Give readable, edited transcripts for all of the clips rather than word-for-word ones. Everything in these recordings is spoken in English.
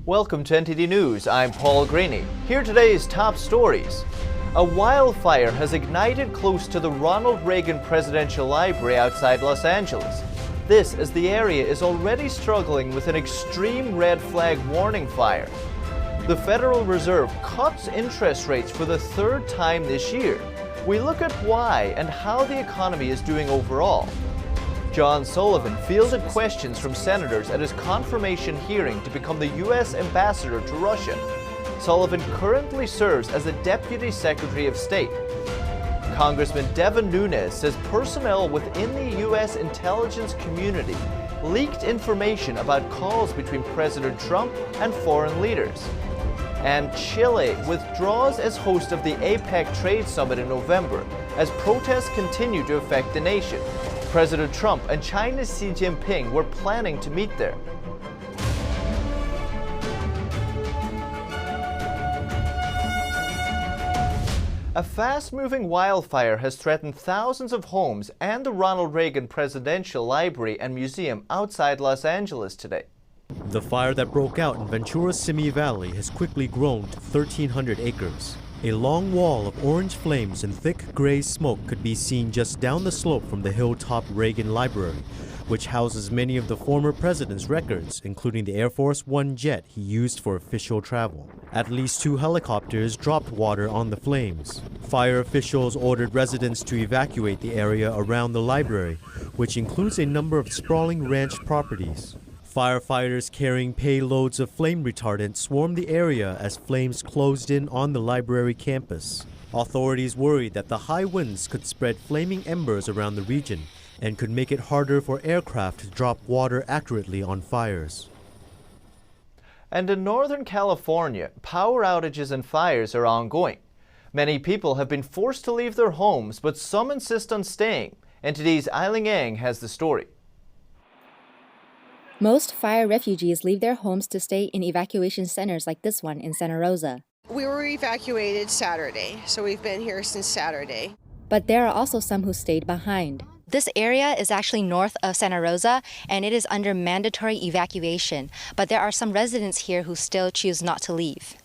Welcome to NTD News. I'm Paul Graney. Here are today's top stories. A wildfire has ignited close to the Ronald Reagan Presidential Library outside Los Angeles. This as the area is already struggling with an extreme red flag warning fire. The Federal Reserve cuts interest rates for the third time this year. We look at why and how the economy is doing overall. John Sullivan fielded questions from senators at his confirmation hearing to become the U.S. ambassador to Russia. Sullivan currently serves as the Deputy Secretary of State. Congressman Devin Nunes says personnel within the U.S. intelligence community leaked information about calls between President Trump and foreign leaders. And Chile withdraws as host of the Apec trade summit in November as protests continue to affect the nation. President Trump and China's Xi Jinping were planning to meet there. A fast-moving wildfire has threatened thousands of homes and the Ronald Reagan Presidential Library and Museum outside Los Angeles today. The fire that broke out in Ventura's Simi Valley has quickly grown to 1,300 acres. A long wall of orange flames and thick gray smoke could be seen just down the slope from the hilltop Reagan Library, which houses many of the former president's records, including the Air Force One jet he used for official travel. At least 2 helicopters dropped water on the flames. Fire officials ordered residents to evacuate the area around the library, which includes a number of sprawling ranch properties. Firefighters carrying payloads of flame retardant swarmed the area as flames closed in on the library campus. Authorities worried that the high winds could spread flaming embers around the region and could make it harder for aircraft to drop water accurately on fires. And in Northern California, power outages and fires are ongoing. Many people have been forced to leave their homes, but some insist on staying. NTD's Eiling Ang has the story. Most fire refugees leave their homes to stay in evacuation centers like this one in Santa Rosa. We were evacuated Saturday, so we've been here since Saturday. But there are also some who stayed behind. This area is actually north of Santa Rosa, and it is under mandatory evacuation. But there are some residents here who still choose not to leave.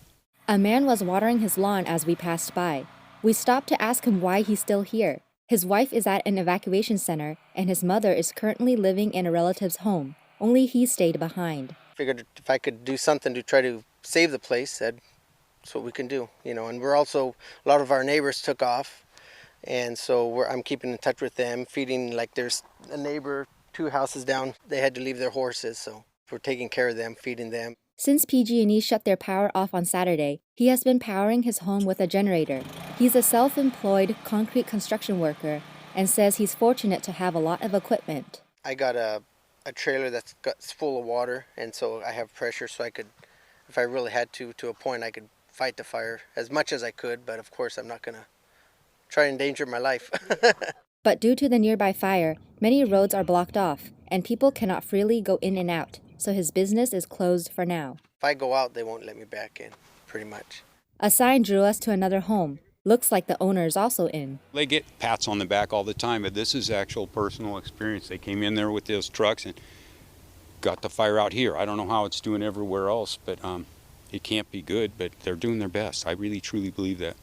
A man was watering his lawn as we passed by. We stopped to ask him why he's still here. His wife is at an evacuation center, and his mother is currently living in a relative's home. Only he stayed behind. Figured if I could do something to try to save the place, that's what we can do, And we're also, a lot of our neighbors took off, and so I'm keeping in touch with them, feeding, like there's a neighbor 2 houses down, they had to leave their horses, so we're taking care of them, feeding them. Since PG&E shut their power off on Saturday, he has been powering his home with a generator. He's a self-employed concrete construction worker and says he's fortunate to have a lot of equipment. I got a trailer that's full of water, and so I have pressure, so I could, if I really had to a point, I could fight the fire as much as I could, but of course I'm not going to try and endanger my life. But due to the nearby fire, many roads are blocked off, and people cannot freely go in and out, so his business is closed for now. If I go out, they won't let me back in, pretty much. A sign drew us to another home. Looks like the owner is also in. They get pats on the back all the time, but this is actual personal experience. They came in there with those trucks and got the fire out here. I don't know how it's doing everywhere else, but it can't be good, but they're doing their best. I really, truly believe that.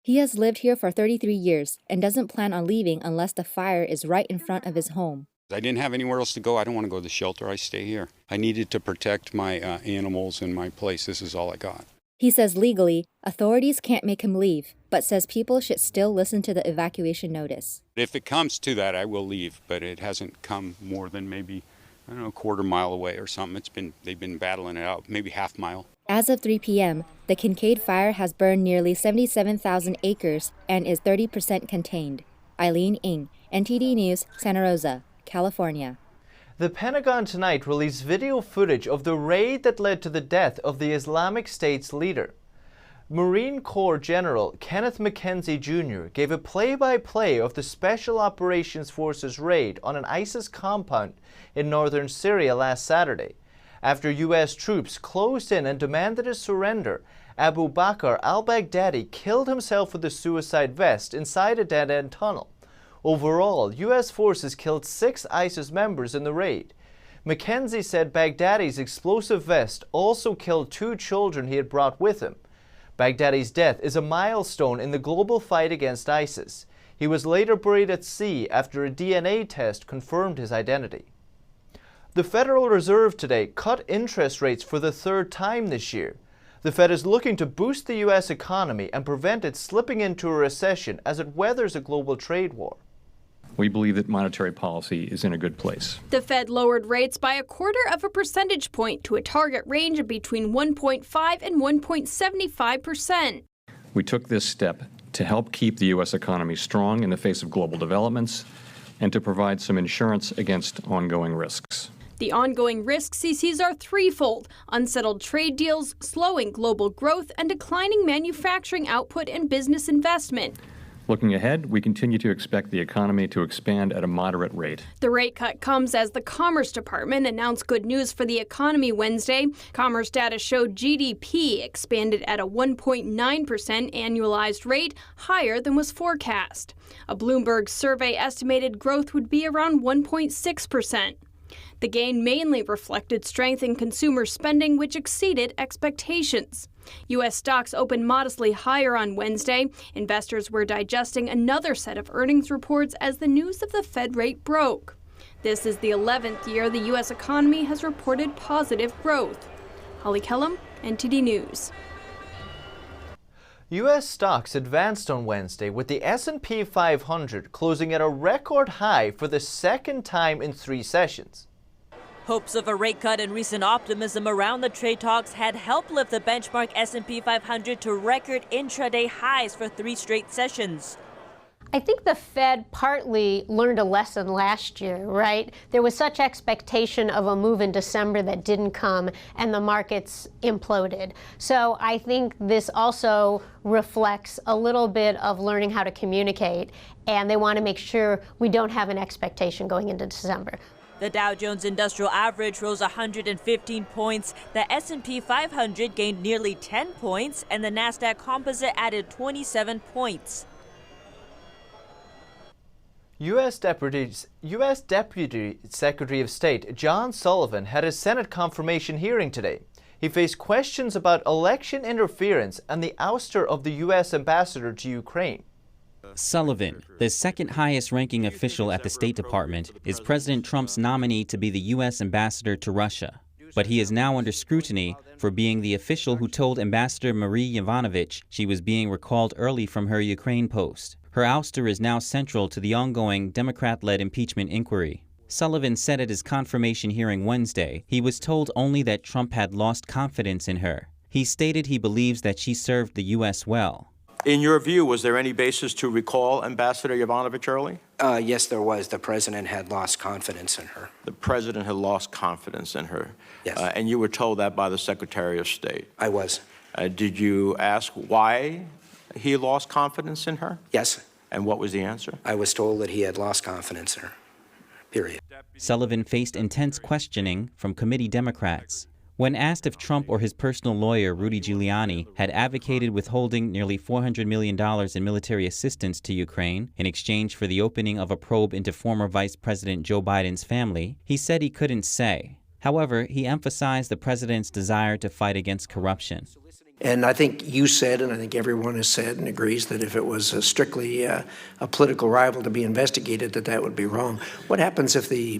He has lived here for 33 years and doesn't plan on leaving unless the fire is right in front of his home. I didn't have anywhere else to go. I don't want to go to the shelter. I stay here. I needed to protect my animals and my place. This is all I got. He says legally, authorities can't make him leave, but says people should still listen to the evacuation notice. If it comes to that, I will leave, but it hasn't come more than maybe, a quarter mile away or something. They've been battling it out, maybe half mile. As of 3 p.m., the Kincade fire has burned nearly 77,000 acres and is 30% contained. Eileen Ng, NTD News, Santa Rosa, California. The Pentagon tonight released video footage of the raid that led to the death of the Islamic State's leader. Marine Corps General Kenneth McKenzie Jr. gave a play-by-play of the Special Operations Forces raid on an ISIS compound in northern Syria last Saturday. After U.S. troops closed in and demanded a surrender, Abu Bakr al-Baghdadi killed himself with a suicide vest inside a dead-end tunnel. Overall, U.S. forces killed 6 ISIS members in the raid. Mackenzie said Baghdadi's explosive vest also killed 2 children he had brought with him. Baghdadi's death is a milestone in the global fight against ISIS. He was later buried at sea after a DNA test confirmed his identity. The Federal Reserve today cut interest rates for the 3rd time this year. The Fed is looking to boost the U.S. economy and prevent it slipping into a recession as it weathers a global trade war. We believe that monetary policy is in a good place. The Fed lowered rates by 0.25 percentage point to a target range of between 1.5 and 1.75%. We took this step to help keep the U.S. economy strong in the face of global developments and to provide some insurance against ongoing risks. The ongoing risks he sees are threefold: unsettled trade deals, slowing global growth, and declining manufacturing output and business investment. Looking ahead, we continue to expect the economy to expand at a moderate rate. The rate cut comes as the Commerce Department announced good news for the economy Wednesday. Commerce data showed GDP expanded at a 1.9% annualized rate, higher than was forecast. A Bloomberg survey estimated growth would be around 1.6%. The gain mainly reflected strength in consumer spending, which exceeded expectations. U.S. stocks opened modestly higher on Wednesday. Investors were digesting another set of earnings reports as the news of the Fed rate broke. This is the 11th year the U.S. economy has reported positive growth. Holly Kellum, NTD News. U.S. stocks advanced on Wednesday with the S&P 500 closing at a record high for the 2nd time in 3 sessions. Hopes of a rate cut and recent optimism around the trade talks had helped lift the benchmark S&P 500 to record intraday highs for 3 straight sessions. I think the Fed partly learned a lesson last year, right? There was such expectation of a move in December that didn't come, and the markets imploded. So I think this also reflects a little bit of learning how to communicate, and they want to make sure we don't have an expectation going into December. The Dow Jones Industrial Average rose 115 points, the S&P 500 gained nearly 10 points, and the Nasdaq Composite added 27 points. U.S. Deputy Secretary of State John Sullivan had his Senate confirmation hearing today. He faced questions about election interference and the ouster of the U.S. ambassador to Ukraine. Sullivan, the 2nd highest ranking official at the State Department, is President Trump's nominee to be the U.S. ambassador to Russia. But he is now under scrutiny for being the official who told Ambassador Marie Yovanovitch she was being recalled early from her Ukraine post. Her ouster is now central to the ongoing Democrat-led impeachment inquiry. Sullivan said at his confirmation hearing Wednesday he was told only that Trump had lost confidence in her. He stated he believes that she served the U.S. well. In your view, was there any basis to recall Ambassador Yovanovitch early? Yes, there was. The president had lost confidence in her. The president had lost confidence in her? Yes. And you were told that by the Secretary of State? I was. Did you ask why he lost confidence in her? Yes. And what was the answer? I was told that he had lost confidence in her, period. Sullivan faced intense questioning from committee Democrats. When asked if Trump or his personal lawyer, Rudy Giuliani, had advocated withholding nearly $400 million in military assistance to Ukraine in exchange for the opening of a probe into former Vice President Joe Biden's family, he said he couldn't say. However, he emphasized the president's desire to fight against corruption. And I think you said, and I think everyone has said and agrees, that if it was strictly a political rival to be investigated, that would be wrong. What happens if the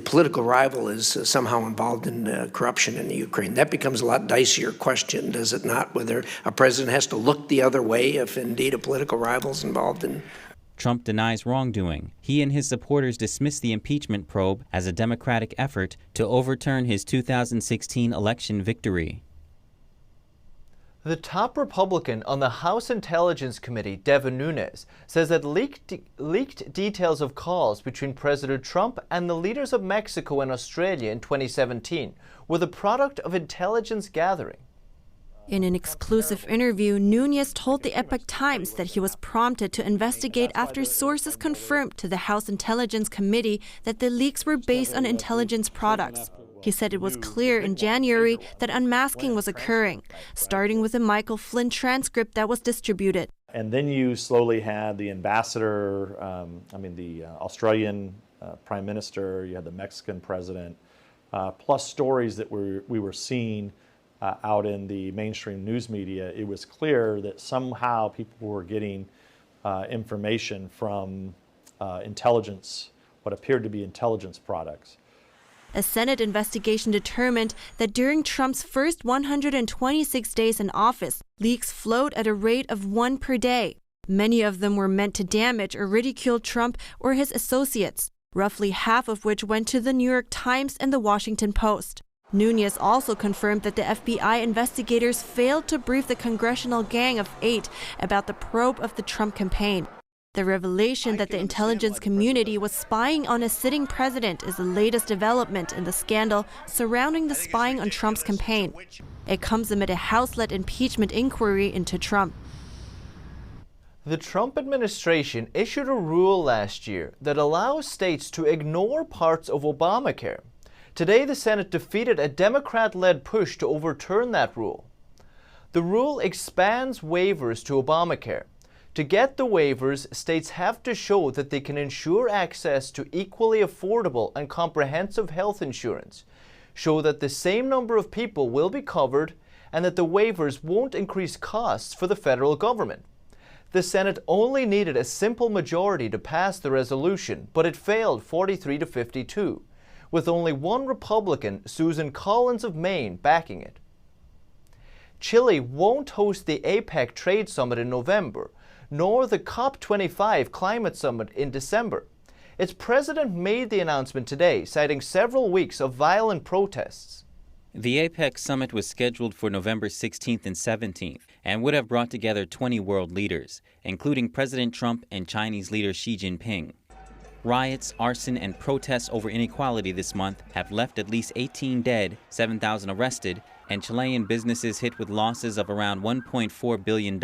political rival is somehow involved in corruption in the Ukraine? That becomes a lot dicier question, does it not? Whether a president has to look the other way if indeed a political rival is involved in. Trump denies wrongdoing. He and his supporters dismissed the impeachment probe as a Democratic effort to overturn his 2016 election victory. The top Republican on the House Intelligence Committee, Devin Nunes, says that leaked details of calls between President Trump and the leaders of Mexico and Australia in 2017 were the product of intelligence gathering. In an exclusive interview, Nunes told the Apec Times that he was prompted to investigate after sources confirmed to the House Intelligence Committee that the leaks were based on intelligence products. He said it was clear in January that unmasking was occurring, starting with a Michael Flynn transcript that was distributed. And then you slowly had the ambassador, the Australian Prime Minister, you had the Mexican president, plus stories that we were seeing out in the mainstream news media. It was clear that somehow people were getting information from intelligence, what appeared to be intelligence products. A Senate investigation determined that during Trump's first 126 days in office, leaks flowed at a rate of 1 per day. Many of them were meant to damage or ridicule Trump or his associates, roughly half of which went to the New York Times and the Washington Post. Nunes also confirmed that the FBI investigators failed to brief the Congressional Gang of 8 about the probe of the Trump campaign. The revelation that the intelligence community was spying on a sitting president is the latest development in the scandal surrounding the spying on Trump's campaign. It comes amid a House-led impeachment inquiry into Trump. The Trump administration issued a rule last year that allows states to ignore parts of Obamacare. Today, the Senate defeated a Democrat-led push to overturn that rule. The rule expands waivers to Obamacare. To get the waivers, states have to show that they can ensure access to equally affordable and comprehensive health insurance, show that the same number of people will be covered, and that the waivers won't increase costs for the federal government. The Senate only needed a simple majority to pass the resolution, but it failed 43 to 52, with only one Republican, Susan Collins of Maine, backing it. Chile won't host the Apec Trade Summit in November, nor the COP25 Climate Summit in December. Its president made the announcement today, citing several weeks of violent protests. The APEC summit was scheduled for November 16th and 17th and would have brought together 20 world leaders, including President Trump and Chinese leader Xi Jinping. Riots, arson, and protests over inequality this month have left at least 18 dead, 7,000 arrested, and Chilean businesses hit with losses of around $1.4 billion.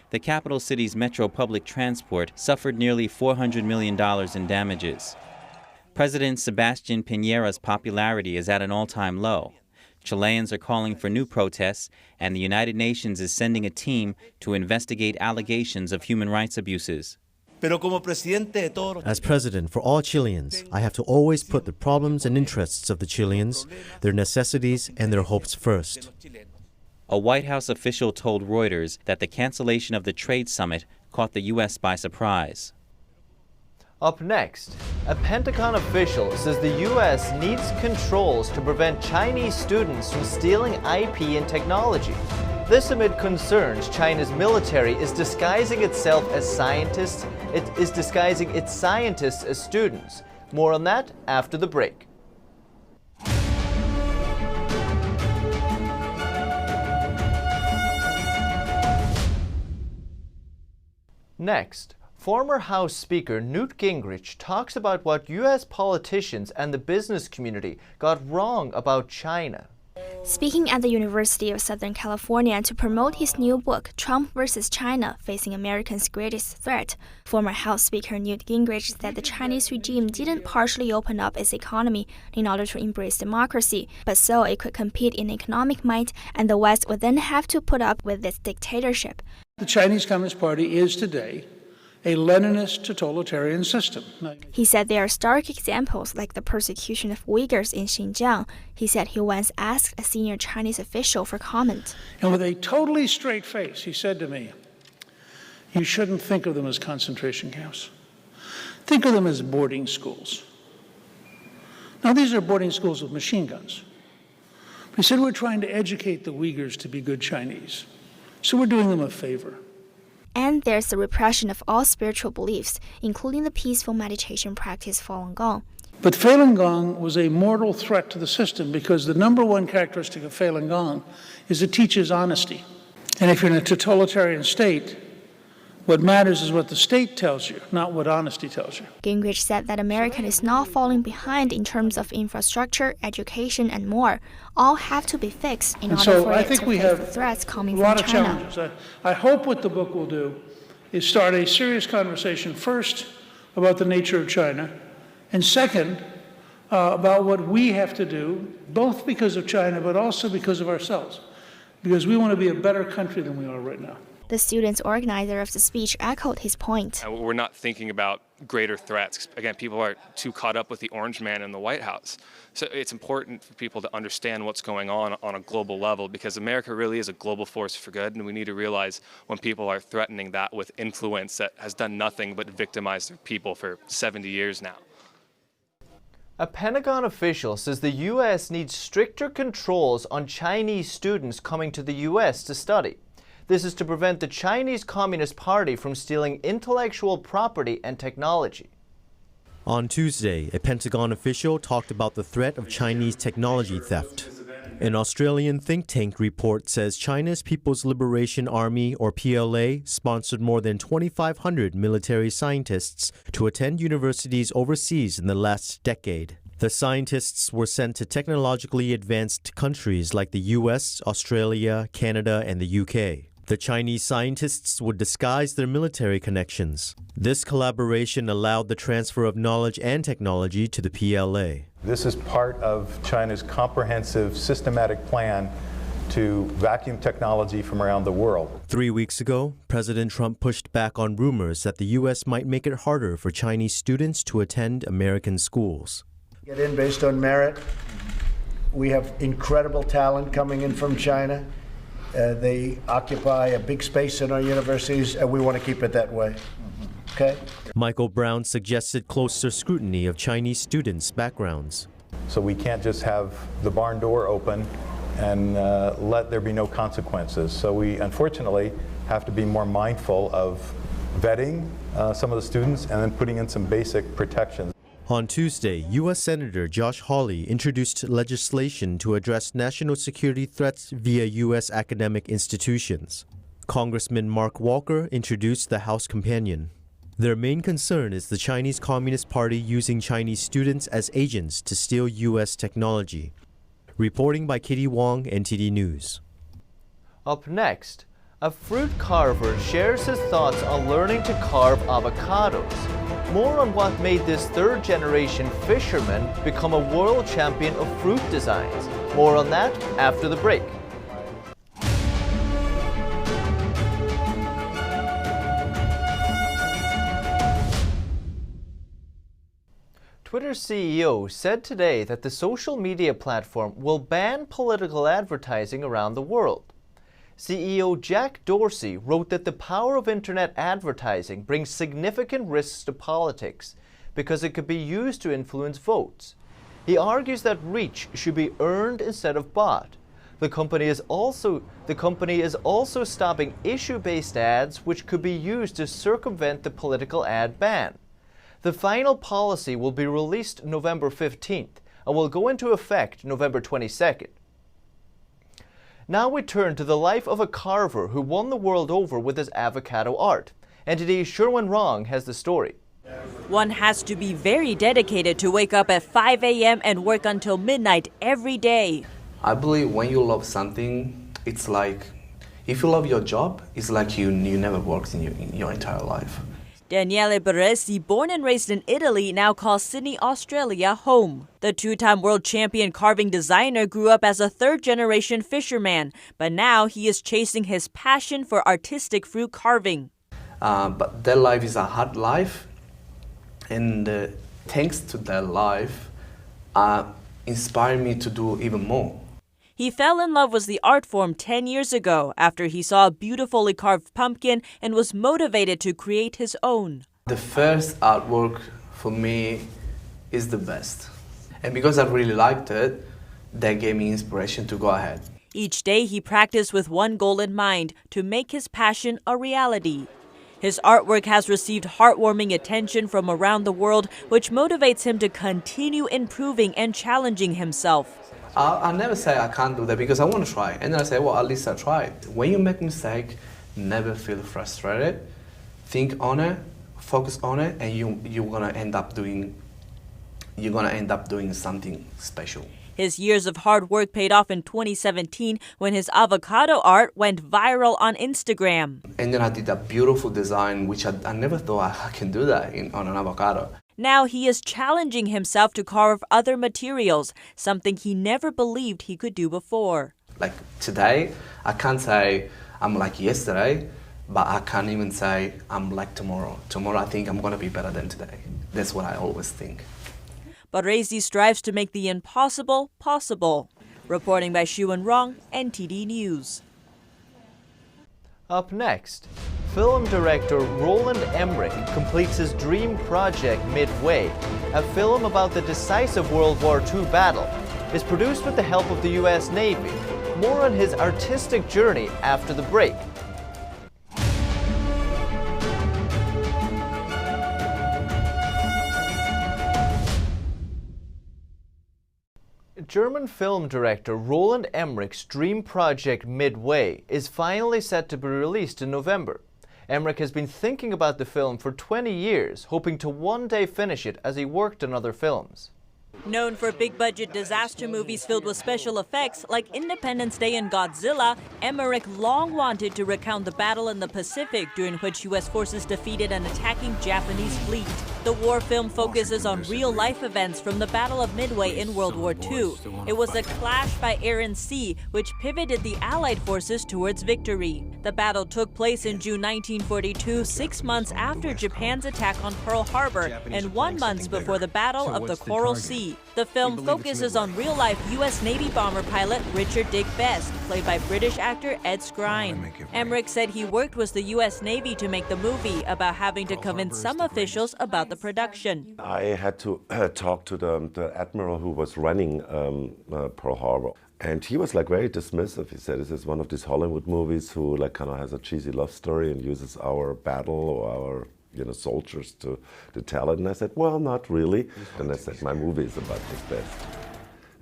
The capital city's metro public transport suffered nearly $400 million in damages. President Sebastián Piñera's popularity is at an all-time low. Chileans are calling for new protests, and the United Nations is sending a team to investigate allegations of human rights abuses. As president for all Chileans, I have to always put the problems and interests of the Chileans, their necessities, and their hopes first. A White House official told Reuters that the cancellation of the trade summit caught the U.S. by surprise. Up next, a Pentagon official says the U.S. needs controls to prevent Chinese students from stealing IP and technology. This amid concerns China's military is disguising itself as scientists. It is disguising its scientists as students. More on that after the break. Next, former House Speaker Newt Gingrich talks about what U.S. politicians and the business community got wrong about China. Speaking at the University of Southern California to promote his new book, Trump vs. China, Facing America's Greatest Threat, former House Speaker Newt Gingrich said the Chinese regime didn't partially open up its economy in order to embrace democracy, but so it could compete in economic might, and the West would then have to put up with its dictatorship. The Chinese Communist Party is today a Leninist totalitarian system. He said there are stark examples like the persecution of Uyghurs in Xinjiang. He said he once asked a senior Chinese official for comment. And with a totally straight face, he said to me, "You shouldn't think of them as concentration camps. Think of them as boarding schools." Now, these are boarding schools with machine guns. He said, "We're trying to educate the Uyghurs to be good Chinese. So we're doing them a favor." And there's the repression of all spiritual beliefs, including the peaceful meditation practice Falun Gong. But Falun Gong was a mortal threat to the system because the number one characteristic of Falun Gong is it teaches honesty. And if you're in a totalitarian state, what matters is what the state tells you, not what honesty tells you. Gingrich said that America is not falling behind in terms of infrastructure, education, and more. All have to be fixed in order for it to face the threats coming from China. A lot of challenges. I hope what the book will do is start a serious conversation, first, about the nature of China, and second, about what we have to do, both because of China, but also because of ourselves, because we want to be a better country than we are right now. The students organizer of the speech echoed his point. We're not thinking about greater threats. Again, people are too caught up with the orange man in the White House. So it's important for people to understand what's going on a global level, because America really is a global force for good, and we need to realize when people are threatening that with influence that has done nothing but victimize their people for 70 years now. A Pentagon official says the U.S. needs stricter controls on Chinese students coming to the U.S. to study. This is to prevent the Chinese Communist Party from stealing intellectual property and technology. On Tuesday, a Pentagon official talked about the threat of Chinese technology theft. An Australian think tank report says China's People's Liberation Army, or PLA, sponsored more than 2,500 military scientists to attend universities overseas in the last decade. The scientists were sent to technologically advanced countries like the US, Australia, Canada, and the UK. The Chinese scientists would disguise their military connections. This collaboration allowed the transfer of knowledge and technology to the PLA. This is part of China's comprehensive, systematic plan to vacuum technology from around the world. 3 weeks ago, President Trump pushed back on rumors that the U.S. might make it harder for Chinese students to attend American schools. Get in based on merit. We have incredible talent coming in from China. They occupy a big space in our universities, and we want to keep it that way. Okay? Michael Brown suggested closer scrutiny of Chinese students' backgrounds. So we can't just have the barn door open and let there be no consequences. So we, unfortunately, have to be more mindful of vetting some of the students and then putting in some basic protections. On Tuesday, U.S. Senator Josh Hawley introduced legislation to address national security threats via U.S. academic institutions. Congressman Mark Walker introduced the House companion. Their main concern is the Chinese Communist Party using Chinese students as agents to steal U.S. technology. Reporting by Kitty Wong, NTD News. Up next, a fruit carver shares his thoughts on learning to carve avocados. More on what made this third-generation fisherman become a world champion of fruit designs. More on that after the break. Twitter's CEO said today that the social media platform will ban political advertising around the world. CEO Jack Dorsey wrote that the power of internet advertising brings significant risks to politics because it could be used to influence votes. He argues that reach should be earned instead of bought. The company is also stopping issue-based ads which could be used to circumvent the political ad ban. The final policy will be released November 15th and will go into effect November 22nd. Now we turn to the life of a carver who won the world over with his avocado art. NTD's Sherwin Rong has the story. One has to be very dedicated to wake up at 5 a.m. and work until midnight every day. I believe when you love something, it's like, if you love your job, it's like you never worked in your entire life. Daniele Baresi, born and raised in Italy, now calls Sydney, Australia home. The two-time world champion carving designer grew up as a third-generation fisherman, but now he is chasing his passion for artistic fruit carving. But their life is a hard life, and thanks to their life, inspired me to do even more. He fell in love with the art form 10 years ago after he saw a beautifully carved pumpkin and was motivated to create his own. The first artwork for me is the best. And because I really liked it, that gave me inspiration to go ahead. Each day he practiced with one goal in mind, to make his passion a reality. His artwork has received heartwarming attention from around the world, which motivates him to continue improving and challenging himself. I never say I can't do that because I want to try. And then I say, well, at least I tried. When you make a mistake, never feel frustrated. Think on it, focus on it, and you're gonna end up doing something special. His years of hard work paid off in 2017 when his avocado art went viral on Instagram. And then I did a beautiful design, which I never thought I can do that on an avocado. Now he is challenging himself to carve other materials, something he never believed he could do before. Like today, I can't say I'm like yesterday, but I can't even say I'm like tomorrow. Tomorrow I think I'm going to be better than today. That's what I always think. But Raisi strives to make the impossible possible. Reporting by Xu and Rong, NTD News. Up next, film director Roland Emmerich completes his dream project Midway. A film about the decisive World War II battle is produced with the help of the U.S. Navy. More on his artistic journey after the break. German film director Roland Emmerich's dream project Midway is finally set to be released in November. Emmerich has been thinking about the film for 20 years, hoping to one day finish it as he worked on other films. Known for big-budget disaster movies filled with special effects like Independence Day and Godzilla, Emmerich long wanted to recount the battle in the Pacific during which U.S. forces defeated an attacking Japanese fleet. The war film focuses on real-life events from the Battle of Midway in World War II. It was a clash by air and sea, which pivoted the Allied forces towards victory. The battle took place in June 1942, 6 months after Japan's attack on Pearl Harbor and 1 month before the Battle of the Coral Sea. The film focuses on real-life U.S. Navy bomber pilot Richard Dick Best, played by British actor Ed Skrein. Emmerich said he worked with the U.S. Navy to make the movie about having to convince some officials about the production. I had to talk to the admiral who was running Pearl Harbor. And he was like very dismissive. He said, this is one of these Hollywood movies who like kind of has a cheesy love story and uses our battle or our soldiers to tell it. And I said, well, not really. And I said, my movie is about Dick Best.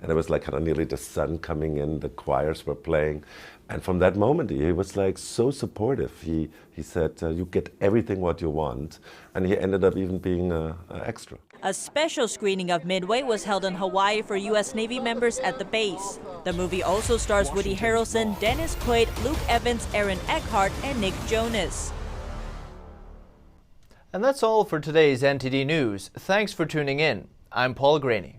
And it was like kind of nearly the sun coming in, the choirs were playing. And from that moment, he was like so supportive. He said, you get everything what you want. And he ended up even being an extra. A special screening of Midway was held in Hawaii for U.S. Navy members at the base. The movie also stars Woody Harrelson, Dennis Quaid, Luke Evans, Aaron Eckhart, and Nick Jonas. And that's all for today's NTD News. Thanks for tuning in. I'm Paul Graney.